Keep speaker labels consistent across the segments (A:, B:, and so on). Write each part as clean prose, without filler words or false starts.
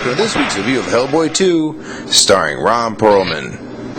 A: welcome to this week's review of Hellboy 2, starring Ron Perlman.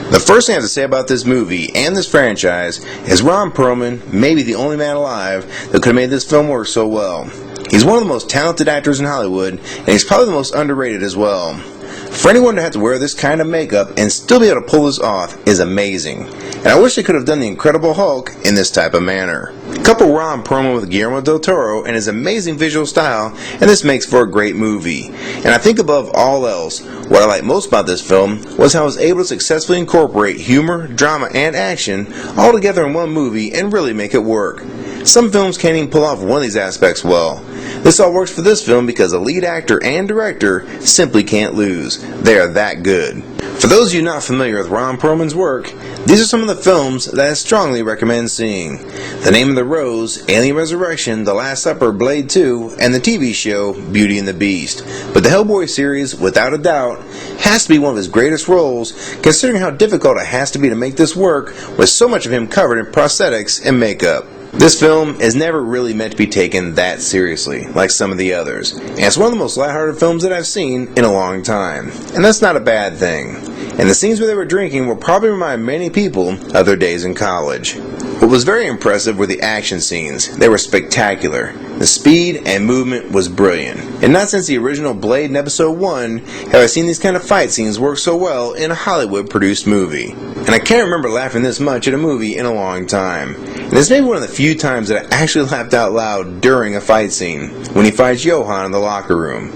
A: The first thing I have to say about this movie and this franchise is Ron Perlman may be the only man alive that could have made this film work so well. He's one of the most talented actors in Hollywood, and he's probably the most underrated as well. For anyone to have to wear this kind of makeup and still be able to pull this off is amazing, and I wish they could have done the Incredible Hulk in this type of manner. Couple Ron Perlman with Guillermo del Toro and his amazing visual style, and this makes for a great movie. And I think above all else, what I like most about this film was how I was able to successfully incorporate humor, drama, and action all together in one movie and really make it work. Some films can't even pull off one of these aspects well. This all works for this film because the lead actor and director simply can't lose. They are that good. For those of you not familiar with Ron Perlman's work, these are some of the films that I strongly recommend seeing. The Name of the Rose, Alien Resurrection, The Last Supper, Blade 2, and the TV show Beauty and the Beast. But the Hellboy series, without a doubt, has to be one of his greatest roles, considering how difficult it has to be to make this work with so much of him covered in prosthetics and makeup. This film is never really meant to be taken that seriously, like some of the others, and it's one of the most lighthearted films that I've seen in a long time, and that's not a bad thing. And the scenes where they were drinking will probably remind many people of their days in college. What was very impressive were the action scenes. They were spectacular. The speed and movement was brilliant. And not since the original Blade in Episode 1 have I seen these kind of fight scenes work so well in a Hollywood-produced movie. And I can't remember laughing this much at a movie in a long time. And this may be one of the few times that I actually laughed out loud during a fight scene, when he fights Johann in the locker room.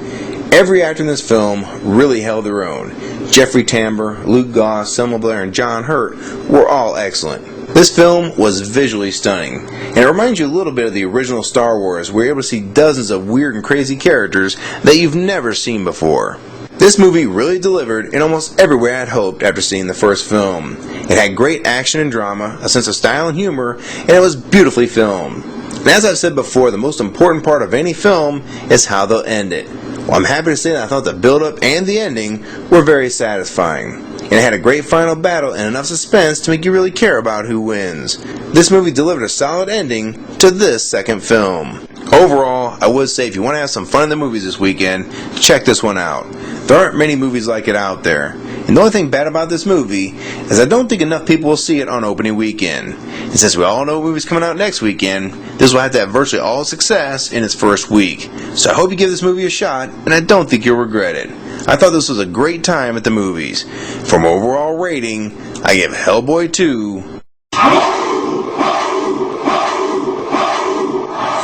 A: Every actor in this film really held their own. Jeffrey Tambor, Luke Goss, Selma Blair, and John Hurt were all excellent. This film was visually stunning, and it reminds you a little bit of the original Star Wars, where you're able to see dozens of weird and crazy characters that you've never seen before. This movie really delivered in almost every way I'd hoped after seeing the first film. It had great action and drama, a sense of style and humor, and it was beautifully filmed. And as I've said before, the most important part of any film is how they'll end it. Well, I'm happy to say that I thought the build-up and the ending were very satisfying. And it had a great final battle and enough suspense to make you really care about who wins. This movie delivered a solid ending to this second film. Overall, I would say if you want to have some fun in the movies this weekend, check this one out. There aren't many movies like it out there. And the only thing bad about this movie is I don't think enough people will see it on opening weekend. And since we all know what movie's coming out next weekend, this will have to have virtually all success in its first week. So I hope you give this movie a shot, and I don't think you'll regret it. I thought this was a great time at the movies. From overall rating, I give Hellboy 2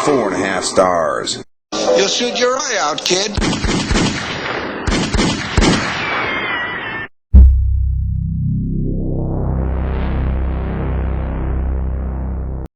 A: 4.5 stars.
B: You'll shoot your eye out, kid.